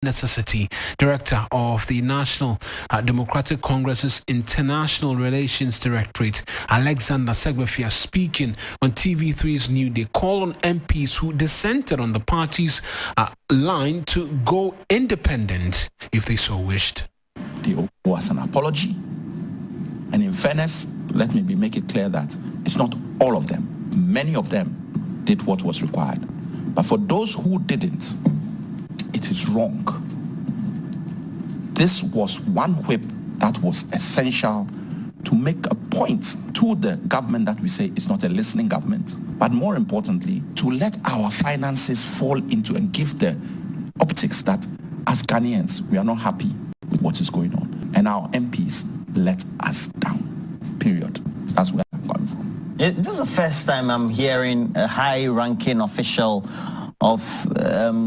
necessity. Director of the National Democratic Congress's International Relations Directorate, Alexander Segbefia, speaking on TV3's New Day, called on MPs who dissented on the party's line to go independent if they so wished. There was an apology, and in fairness, let me make it clear that it's not all of them. Many of them did what was required. But for those who didn't, it is wrong. This was one whip that was essential to make a point to the government that we say is not a listening government, but more importantly, to let our finances fall into and give the optics that as Ghanaians, we are not happy with what is going on. And our MPs let us down, period. That's where I'm coming from. This is the first time I'm hearing a high-ranking official of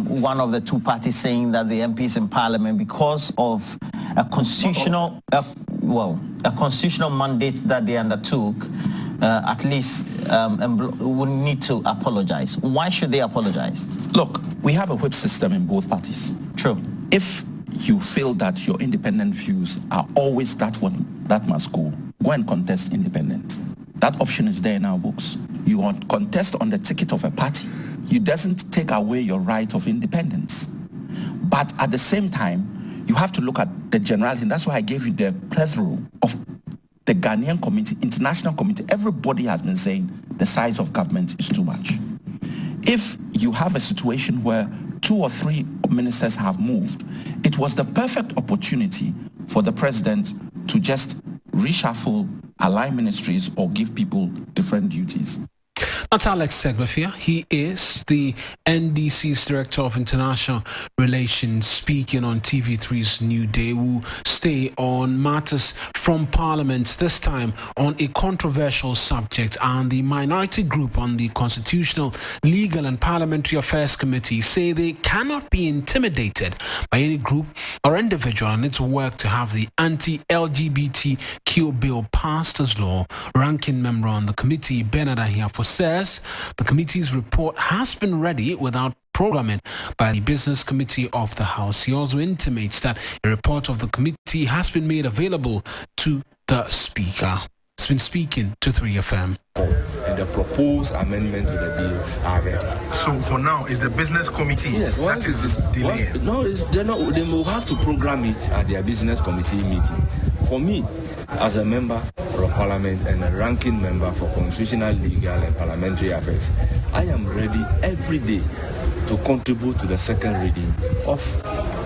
one of the two parties saying that the MPs in Parliament, because of a constitutional, a constitutional mandate that they undertook, at least would need to apologize. Why should they apologize? Look, we have a whip system in both parties. True. If you feel that your independent views are always that must go and contest independent. That option is there in our books. You want contest on the ticket of a party. It doesn't take away your right of independence. But at the same time, you have to look at the generality. And that's why I gave you the plethora of the Ghanaian community, international community. Everybody has been saying the size of government is too much. If you have a situation where 2 or 3 ministers have moved, it was the perfect opportunity for the president to just reshuffle, align ministries, or give people different duties. Not Alex Segbefia. He is the NDC's Director of International Relations, speaking on TV3's New Day. We'll stay on matters from Parliament, this time on a controversial subject. And the minority group on the Constitutional, Legal and Parliamentary Affairs Committee say they cannot be intimidated by any group or individual and its work to have the anti-LGBTQ bill passed as law. Ranking member on the committee, Bernard Ahiafo, says the committee's report has been ready without programming by the Business Committee of the House. He also intimates that a report of the committee has been made available to the Speaker. He's been speaking to 3FM. And the proposed amendment to the bill are ready. So for now, is the Business Committee? Yes, once it is delayed. They will have to program it at their Business Committee meeting. For me, as a member of Parliament and a ranking member for Constitutional, Legal and Parliamentary Affairs, I am ready every day to contribute to the second reading of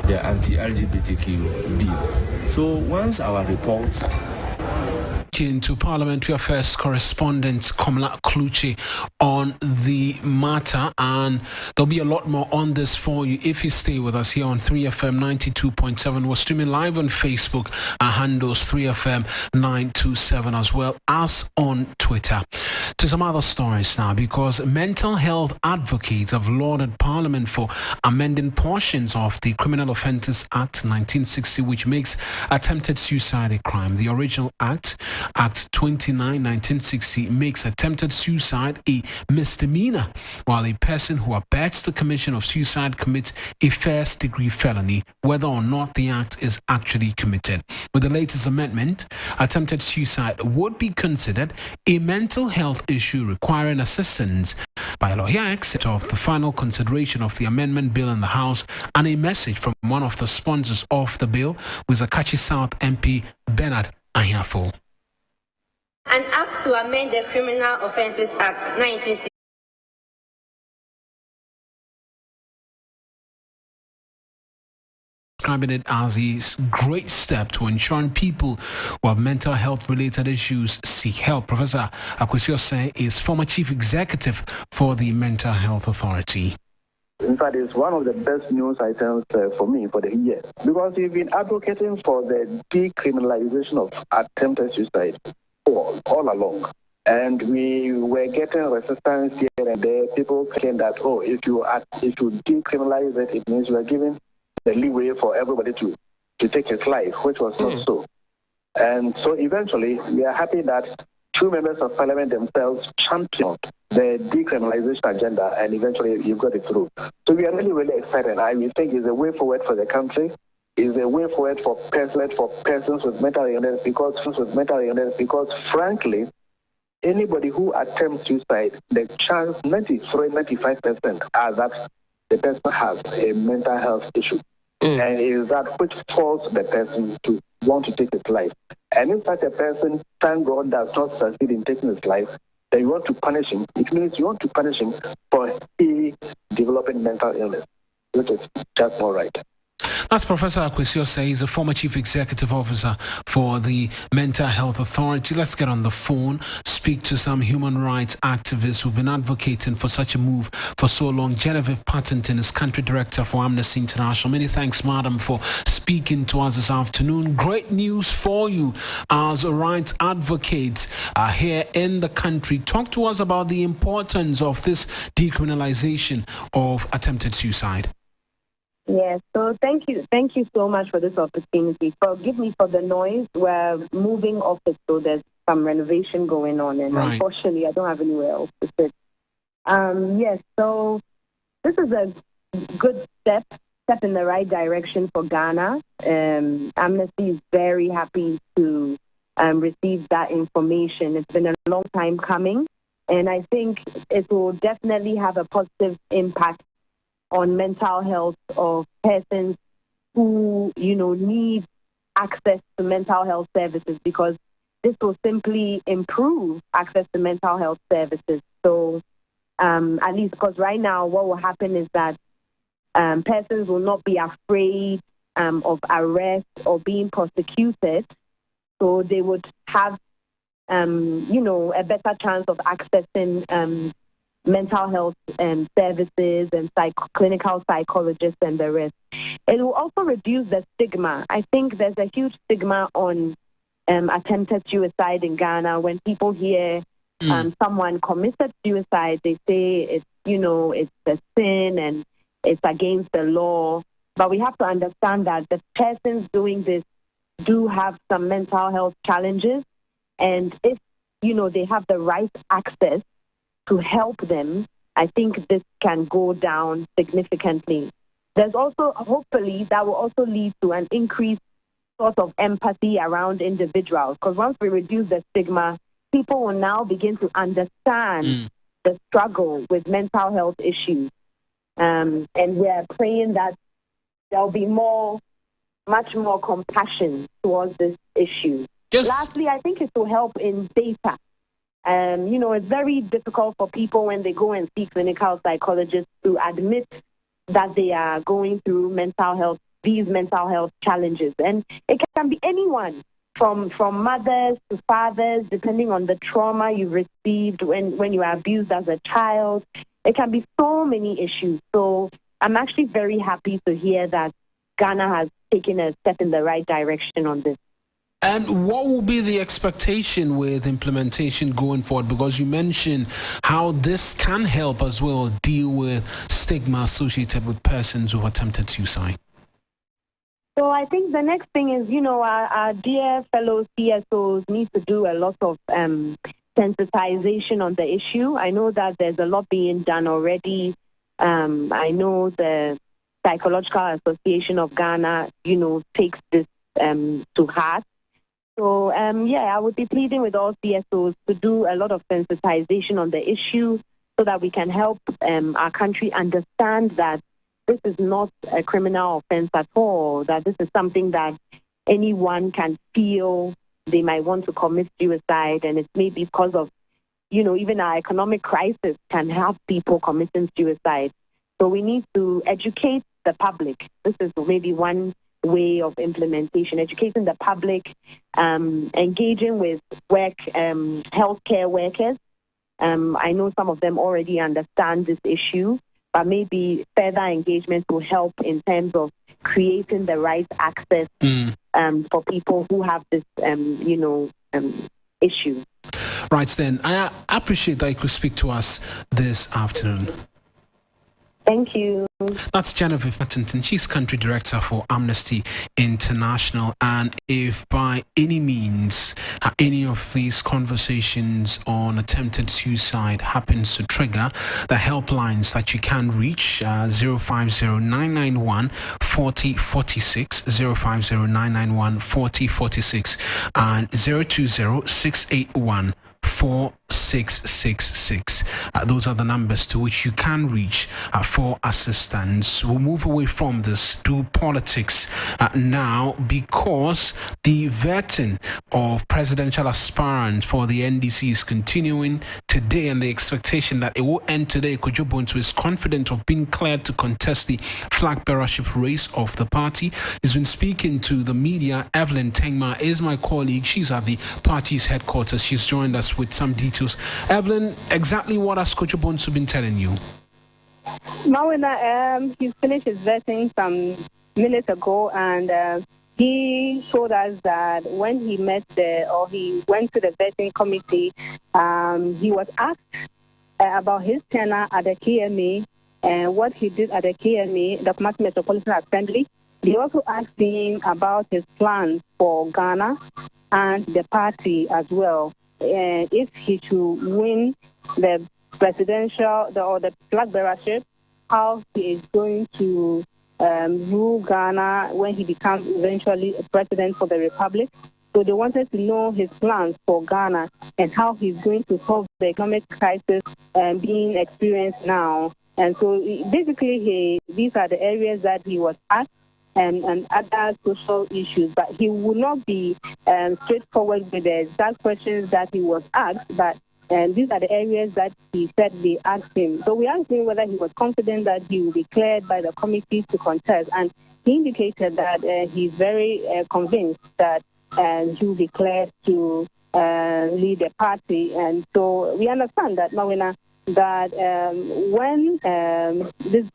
the anti-LGBTQ bill. So once our reports to Parliamentary Affairs correspondent Komla Kluche on the matter, and there'll be a lot more on this for you if you stay with us here on 3FM 92.7. We're streaming live on Facebook. Our handles 3FM 927, as well as on Twitter. To some other stories now, because mental health advocates have lauded Parliament for amending portions of the Criminal Offences Act 1960, which makes attempted suicide a crime. The original Act 29, 1960, makes attempted suicide a misdemeanor, while a person who abets the commission of suicide commits a first-degree felony, whether or not the act is actually committed. With the latest amendment, attempted suicide would be considered a mental health issue requiring assistance by a lawyer, except of the final consideration of the amendment bill in the House, and a message from one of the sponsors of the bill, Wizakachi South MP Bernard Ahiafo. An act to amend the Criminal Offences Act 1960. Describing it as a great step to ensuring people who have mental health related issues seek help. Professor Akwesiose is former chief executive for the Mental Health Authority. In fact, it's one of the best news items for me for the year, because we've been advocating for the decriminalization of attempted suicide all along. And we were getting resistance here and there, people thinking that, if you decriminalize it, it means you are giving the leeway for everybody to take his life, which was not so. And so eventually, we are happy that two members of parliament themselves championed the decriminalization agenda, and eventually you got it through. So we are really, really excited. I think it's a way forward for the country. It's a way forward for persons with mental illness because frankly, anybody who attempts suicide, the chance 93-95% are that the person has a mental health issue. And it is that which forces the person to want to take his life. And if such a person, thank God, does not succeed in taking his life, then you want to punish him. It means you want to punish him for he developing mental illness, which is just not right. That's Professor Akwesio Say. He's a former Chief Executive Officer for the Mental Health Authority. Let's get on the phone, speak to some human rights activists who've been advocating for such a move for so long. Genevieve Patterson is Country Director for Amnesty International. Many thanks, madam, for speaking to us this afternoon. Great news for you as rights advocates here in the country. Talk to us about the importance of this decriminalization of attempted suicide. Yes, so thank you so much for this opportunity. Forgive me for the noise. We're moving office, so there's some renovation going on, and Unfortunately, I don't have anywhere else to sit. Yes, so this is a good step in the right direction for Ghana. Amnesty is very happy to receive that information. It's been a long time coming, and I think it will definitely have a positive impact on mental health of persons who, need access to mental health services, because this will simply improve access to mental health services. So, at least because right now what will happen is that persons will not be afraid of arrest or being prosecuted. So they would have, a better chance of accessing mental health services and clinical psychologists and the rest. It will also reduce the stigma. I think there's a huge stigma on attempted suicide in Ghana. When people hear someone committed suicide, they say it's a sin and it's against the law. But we have to understand that the persons doing this do have some mental health challenges, and if they have the right access to help them, I think this can go down significantly. There's also, hopefully, that will also lead to an increased sort of empathy around individuals, because once we reduce the stigma, people will now begin to understand the struggle with mental health issues. And we're praying that there'll be much more compassion towards this issue. Lastly, I think it will help in data. It's very difficult for people when they go and see clinical psychologists to admit that they are going through these mental health challenges. And it can be anyone, from mothers to fathers, depending on the trauma you received when you were abused as a child. It can be so many issues. So I'm actually very happy to hear that Ghana has taken a step in the right direction on this. And what will be the expectation with implementation going forward? Because you mentioned how this can help as well deal with stigma associated with persons who've attempted suicide. So I think the next thing is, our dear fellow CSOs need to do a lot of sensitization on the issue. I know that there's a lot being done already. I know the Psychological Association of Ghana, takes this to heart. So, I would be pleading with all CSOs to do a lot of sensitization on the issue so that we can help our country understand that this is not a criminal offense at all, that this is something that anyone can feel they might want to commit suicide, and it's maybe because of, even our economic crisis can have people committing suicide. So we need to educate the public. This is maybe one way of implementation, educating the public, engaging with healthcare workers. I know some of them already understand this issue, but maybe further engagement will help in terms of creating the right access for people who have this, issue. Right then, I appreciate that you could speak to us this afternoon. Thank you. That's Genevieve Mattington. She's country director for Amnesty International. And if by any means any of these conversations on attempted suicide happens to trigger, the helplines that you can reach 050-991-4046, 050-991-4046, and 020-681-4666. Those are the numbers to which you can reach for assistance. We'll move away from this to politics now, because the vetting of presidential aspirants for the NDC is continuing today, and the expectation that it will end today. Kojo Bonsu is confident of being cleared to contest the flag bearership race of the party. He's been speaking to the media. Evelyn Tengma is my colleague. She's at the party's headquarters. She's joined us with some details. Evelyn, exactly what has Kojo Bonsu been telling you? Mawuena, he finished his vetting some minutes ago, and he told us that when he went to the vetting committee, he was asked about his tenure at the KMA and what he did at the KMA, the Kumasi Metropolitan Assembly. They also asked him about his plans for Ghana and the party as well. If he should win the presidential or the flag bearership, how he is going to rule Ghana when he becomes eventually president for the Republic. So they wanted to know his plans for Ghana and how he's going to solve the economic crisis being experienced now. And so basically, these are the areas that he was asked, and other social issues. But he would not be straightforward with the exact questions that he was asked, but these are the areas that he said they asked him. So we asked him whether he was confident that he will be cleared by the committee to contest, and he indicated that he's very convinced that he will be cleared to lead the party. And so we understand that, Mawuena, that when this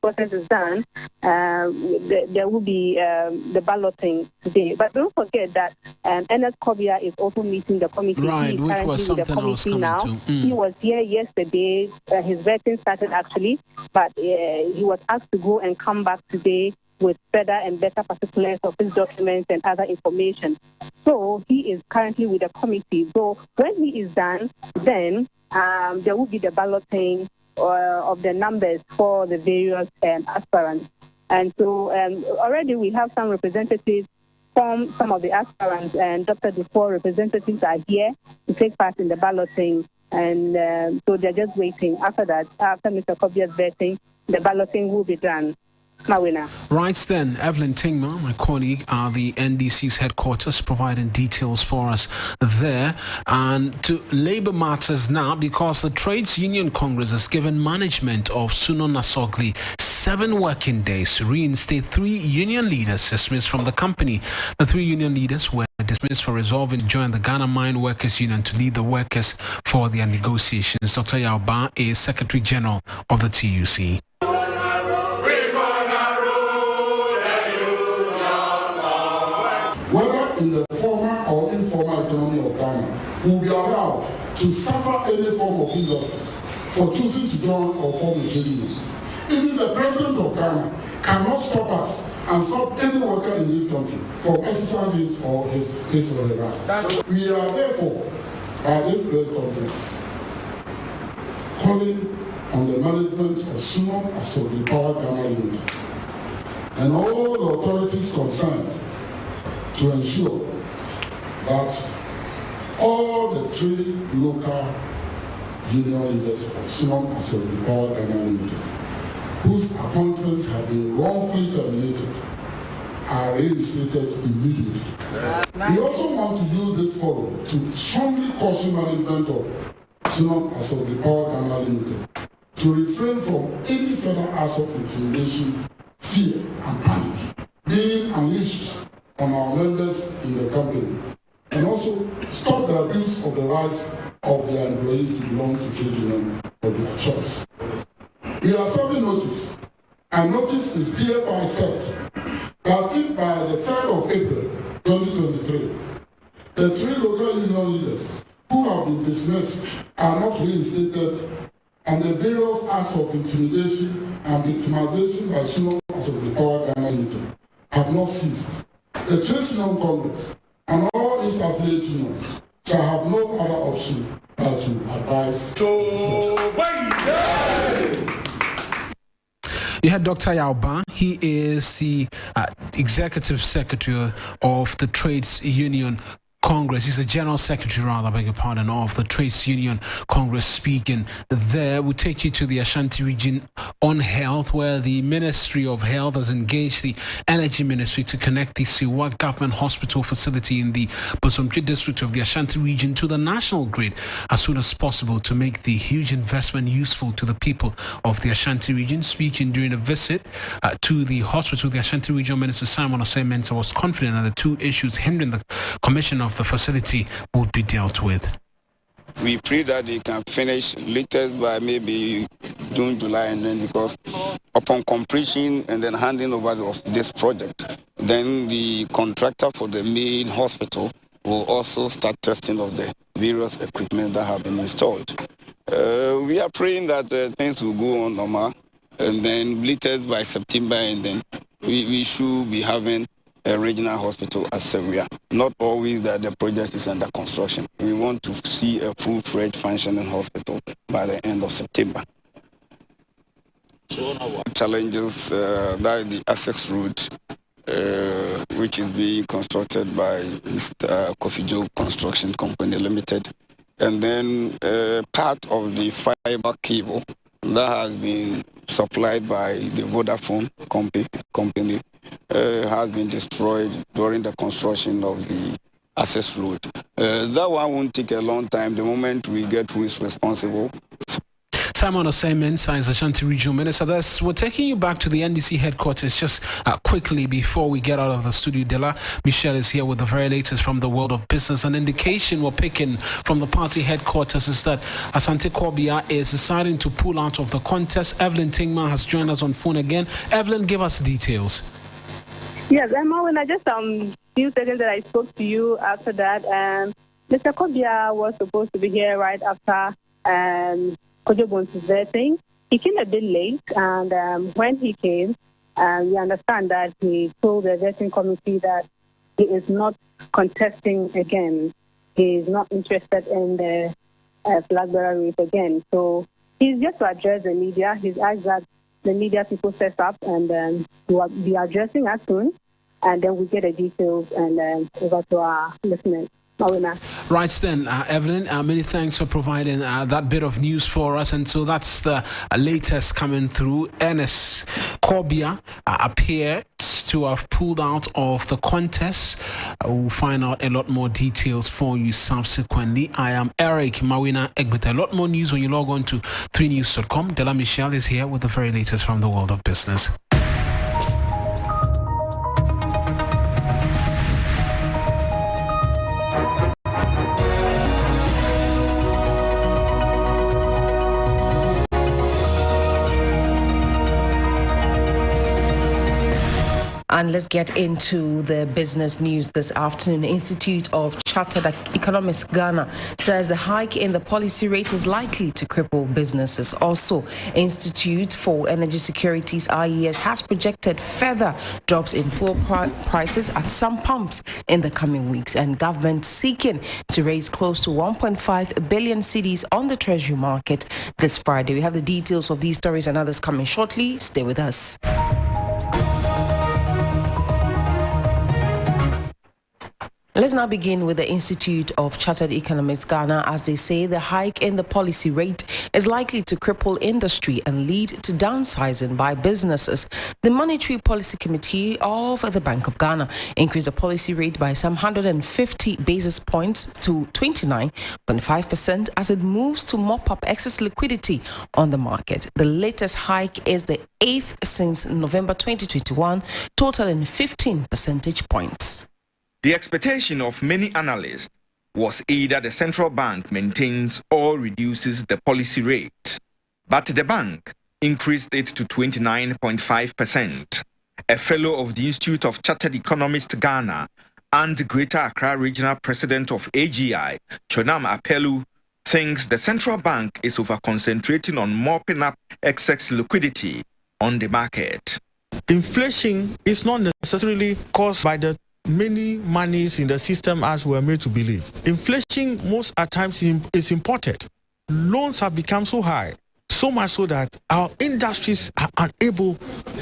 process is done, there will be the balloting today. But don't forget that Ernest Kobia is also meeting the committee. Right, which was something I was coming to. He was here yesterday. His vetting started actually, but he was asked to go and come back today with further and better particulars of his documents and other information. So he is currently with the committee. So when he is done, then there will be the balloting of the numbers for the various aspirants. And so already we have some representatives from some of the aspirants, and Dr. Dufour representatives are here to take part in the balloting. And so they're just waiting. After that, after Mr. Kobia's vetting, the balloting will be done. Mawuena. Right then, Evelyn Tengma, my colleague, at the NDC's headquarters, providing details for us there. And to labor matters now, because the Trades Union Congress has given management of Suno Nasogli 7 working days to reinstate 3 union leaders dismissed from the company. The 3 union leaders were dismissed for resolving to join the Ghana Mine Workers Union to lead the workers for their negotiations. Dr. Yauba is Secretary General of the TUC. Whether in the formal or informal economy of Ghana, will be allowed to suffer any form of injustice for choosing to join or form a trade union. Even the president of Ghana cannot stop us and stop any worker in this country from exercising his or her right. We are therefore, at this press conference, calling on the management of Suno Asogli Power Ghana Limited and all the authorities concerned to ensure that all the 3 local union leaders of Suno Asogli Power Ghana Limited, whose appointments have been wrongfully terminated, are reinstated immediately. We also want to use this forum to strongly caution management of Suno Asogli Power Ghana Limited to refrain from any further acts of intimidation, fear, and panic being unleashed on our members in the company, and also stop the abuse of the rights of their employees to belong to trade union of their choice. We are serving notice, and notice is hereby served that if by the 3rd of April 2023, the 3 local union leaders who have been dismissed are not reinstated and the various acts of intimidation and victimization by senior members of the Power Ghana Limited have not ceased. The Trade Union Congress and all its affiliate unions shall have no other option than to advise. You had Dr. Yauba. He is the executive secretary of the Trades Union Congress. He's the general secretary, rather, beg your pardon, of the Trades Union Congress speaking there. We take you to the Ashanti region on health, where the Ministry of Health has engaged the Energy Ministry to connect the Siwa Government Hospital facility in the Bosomtwe district of the Ashanti region to the national grid as soon as possible to make the huge investment useful to the people of the Ashanti region. Speaking during a visit to the hospital, the Ashanti Regional Minister Simon Osei-Mensah was confident that the two issues hindering the commission of the facility would be dealt with. We pray that they can finish latest by maybe June, July, and then because upon completion and then handing over of this project, then the contractor for the main hospital will also start testing of the various equipment that have been installed. We are praying that things will go on normal, and then latest by September, and then we should be having a regional hospital at Serbia. Not always that the project is under construction. We want to see a full-fledged functioning hospital by the end of September. Challenges, that the access route, which is being constructed by Mr. Kofi Joe Construction Company Limited, and then part of the fiber cable that has been supplied by the Vodafone company has been destroyed during the construction of the access road. That one won't take a long time the moment we get who is responsible. Simon Osei-Mensah is Ashanti Regional Minister. We're taking you back to the NDC headquarters just quickly before we get out of the studio. Dela Michelle is here with the very latest from the world of business. An indication we're picking from the party headquarters is that Asante Kwabea is deciding to pull out of the contest. Evelyn Tingman has joined us on phone again. Evelyn, give us details. Yes, Emma, when I just few seconds that I spoke to you after that, Mr. Kwabea was supposed to be here right after Kojo Bonsu's vetting. He came a bit late, and when he came, we understand that he told the vetting committee that he is not contesting again. He is not interested in the flag bearer race again. So he's just to address the media. He's asked that the media people set up, and he will be addressing us soon, and then we get the details and over to our listeners. Right then, Evelyn, many thanks for providing that bit of news for us. And so that's the latest coming through. Ernest Kwabea appeared to have pulled out of the contest. We'll find out a lot more details for you subsequently. I am Eric Mawuena Egbeta. A lot more news when you log on to 3news.com. Dela Michelle is here with the very latest from the world of business. And let's get into the business news this afternoon. Institute of Chartered Economists Ghana says the hike in the policy rate is likely to cripple businesses. Also, Institute for Energy Securities IES has projected further drops in fuel prices at some pumps in the coming weeks, and government seeking to raise close to 1.5 billion cedis on the treasury market this Friday. We have the details of these stories and others coming shortly. Stay with us. Let's now begin with the Institute of Chartered Economists Ghana, as they say the hike in the policy rate is likely to cripple industry and lead to downsizing by businesses. The Monetary Policy Committee of the Bank of Ghana increased the policy rate by some 150 basis points to 29.5% as it moves to mop up excess liquidity on the market. The latest hike is the 8th since November 2021, totaling 15 percentage points. The expectation of many analysts was either the central bank maintains or reduces the policy rate, but the bank increased it to 29.5%. A fellow of the Institute of Chartered Economists Ghana and Greater Accra Regional President of AGI, Chonam Apelu, thinks the central bank is over-concentrating on mopping up excess liquidity on the market. Inflation is not necessarily caused by the many monies in the system as we are made to believe. Inflation most at times is imported. Loans have become so high, so much so that our industries are unable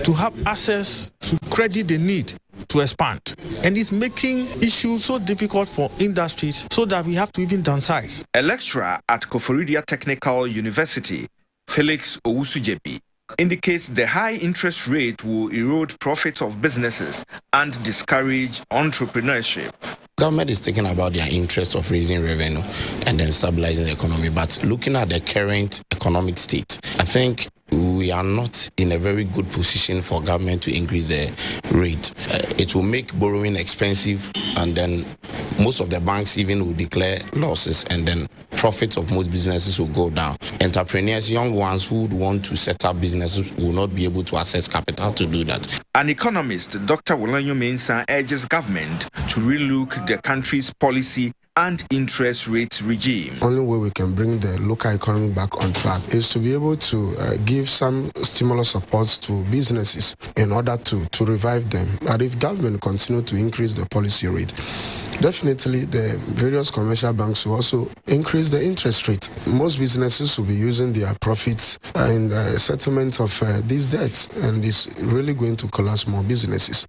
to have access to credit they need to expand. And it's making issues so difficult for industries so that we have to even downsize. A lecturer at Koforidua Technical University, Felix Owusujebi, indicates the high interest rate will erode profits of businesses and discourage entrepreneurship. Government is thinking about their interest of raising revenue and then stabilizing the economy. But looking at the current economic state, I think we are not in a very good position for government to increase the rate. It will make borrowing expensive, and then most of the banks even will declare losses, and then profits of most businesses will go down. Entrepreneurs, young ones who would want to set up businesses, will not be able to access capital to do that. An economist, Dr. Wolanyo Mensah, urges government to relook the country's policy and interest rate regime. Only way we can bring the local economy back on track is to be able to give some stimulus supports to businesses in order to revive them. But if government continue to increase the policy rate, definitely the various commercial banks will also increase the interest rate. Most businesses will be using their profits in the settlement of these debts, and it's really going to collapse more businesses.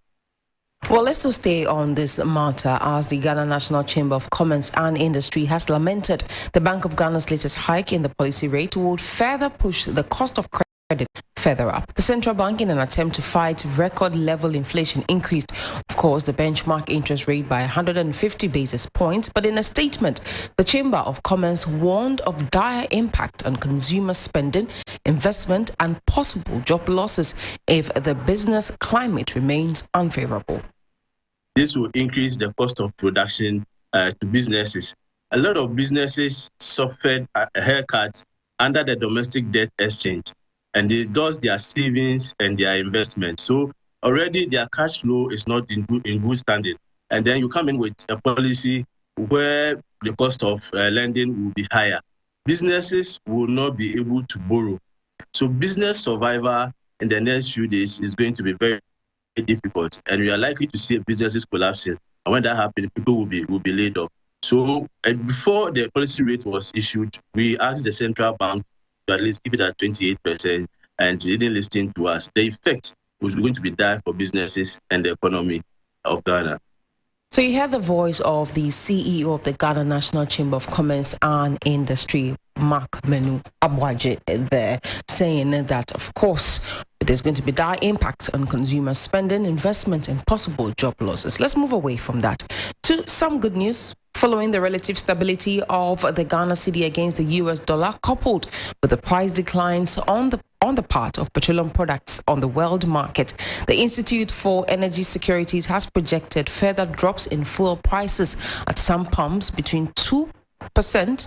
Well, let's still stay on this matter as the Ghana National Chamber of Commerce and Industry has lamented the Bank of Ghana's latest hike in the policy rate would further push the cost of credit further up. The central bank, in an attempt to fight record-level inflation, increased, of course, the benchmark interest rate by 150 basis points. But in a statement, the Chamber of Commerce warned of dire impact on consumer spending, investment, and possible job losses if the business climate remains unfavorable. This will increase the cost of production to businesses. A lot of businesses suffered a haircut under the domestic debt exchange, and they lost their savings and their investment. So already their cash flow is not in good standing. And then you come in with a policy where the cost of lending will be higher. Businesses will not be able to borrow. So business survival in the next few days is going to be very difficult, and we are likely to see businesses collapsing. And when that happens, people will be laid off. So before the policy rate was issued, we asked the central bank to at least keep it at 28%, and they didn't listen to us. The effect was going to be dire for businesses and the economy of Ghana. So you heard the voice of the CEO of the Ghana National Chamber of Commerce and Industry, Mark Menu Abwaje, there, saying that, of course, there's going to be dire impact on consumer spending, investment, and possible job losses. Let's move away from that to some good news. Following the relative stability of the Ghana cedi against the US dollar, coupled with the price declines on the part of petroleum products on the world market, the Institute for Energy Securities has projected further drops in fuel prices at some pumps between 2%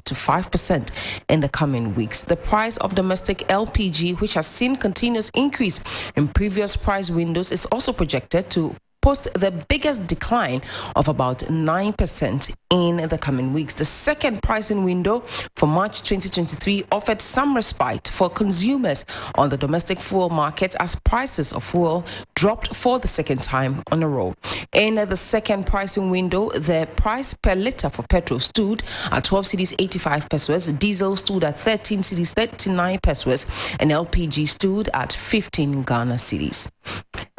to 5% in the coming weeks. The price of domestic LPG, which has seen continuous increase in previous price windows, is also projected to post the biggest decline of about 9% in the coming weeks. The second pricing window for March 2023 offered some respite for consumers on the domestic fuel market as prices of fuel dropped for the second time on a row. In the second pricing window, the price per litre for petrol stood at 12 cedis 85 pesos, diesel stood at 13 cedis 39 pesos, and LPG stood at 15 Ghana cedis.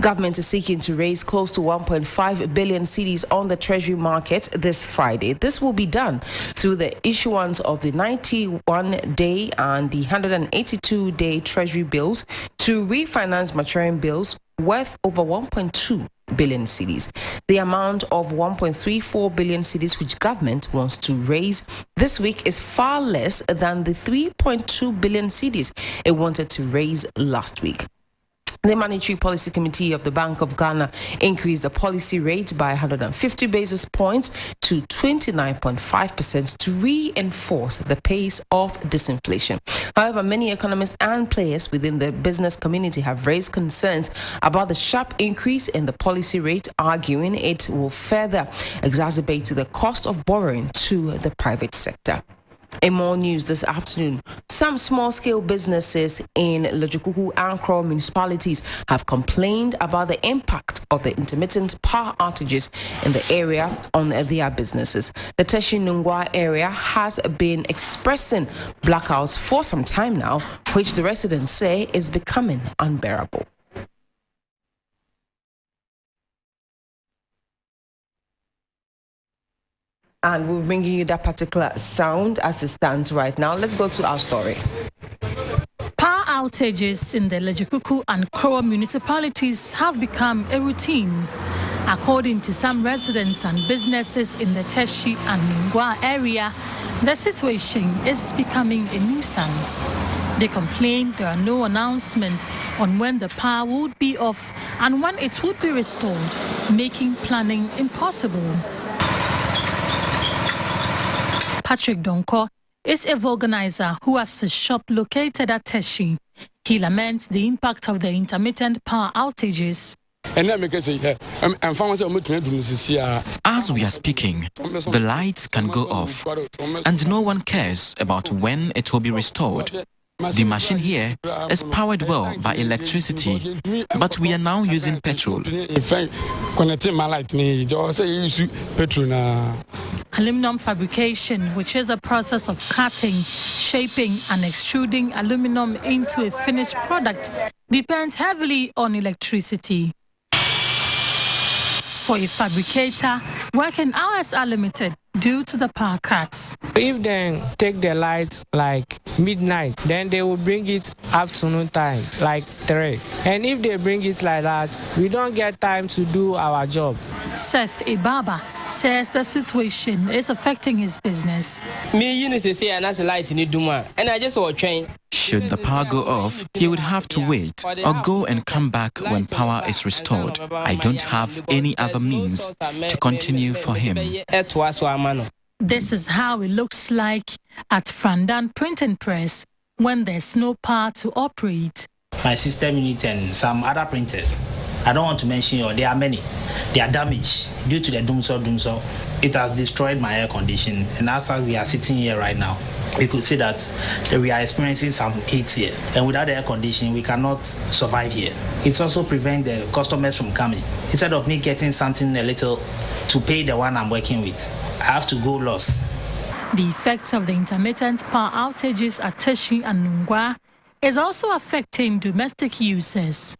Government is seeking to raise close to 1.5 billion cedis on the treasury market this Friday. This will be done through the issuance of the 91-day and the 182-day treasury bills to refinance maturing bills worth over 1.2 billion cedis. The amount of 1.34 billion cedis which government wants to raise this week is far less than the 3.2 billion cedis it wanted to raise last week. The Monetary Policy Committee of the Bank of Ghana increased the policy rate by 150 basis points to 29.5% to reinforce the pace of disinflation. However, many economists and players within the business community have raised concerns about the sharp increase in the policy rate, arguing it will further exacerbate the cost of borrowing to the private sector. In more news this afternoon, some small-scale businesses in Lojokuku and Kro municipalities have complained about the impact of the intermittent power outages in the area on their businesses. The Teshi Nungwa area has been expressing blackouts for some time now, which the residents say is becoming unbearable. And we're bringing you that particular sound as it stands right now. Let's go to our story. Power outages in the Lojokuku and Kro municipalities have become a routine. According to some residents and businesses in the Teshi and Nungwa area, the situation is becoming a nuisance. They complain there are no announcements on when the power would be off and when it would be restored, making planning impossible. Patrick Donko is a vulcanizer who has a shop located at Teshi. He laments the impact of the intermittent power outages. As we are speaking, the lights can go off, and no one cares about when it will be restored. The machine here is powered well by electricity, but we are now using petrol. Aluminum fabrication, which is a process of cutting, shaping and extruding aluminum into a finished product, depends heavily on electricity. For a fabricator, working hours are limited due to the power cuts. If they take the lights like midnight, then they will bring it afternoon time, like 3. And if they bring it like that, we don't get time to do our job. Seth Ibaba says the situation is affecting his business. Should the power go off, he would have to wait or go and come back when power is restored. I don't have any other means to continue for him. This is how it looks like at Frandan Printing Press when there's no power to operate. My system unit and some other printers, I don't want to mention, there are many. They are damaged due to the doomso. It has destroyed my air conditioning, and as we are sitting here right now, we could see that we are experiencing some heat here, and without the air conditioning, we cannot survive here. It's also prevent the customers from coming. Instead of me getting something a little to pay the one I'm working with, I have to go lost. The effects of the intermittent power outages at Teshi and Nungwa is also affecting domestic users.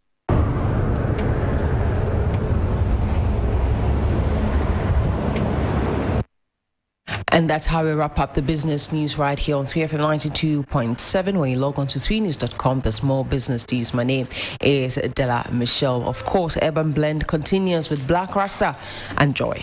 And that's how we wrap up the business news right here on 3FM 92.7. When you log on to 3news.com, there's more business news. My name is Della Michelle. Of course, Urban Blend continues with Black Rasta. Enjoy.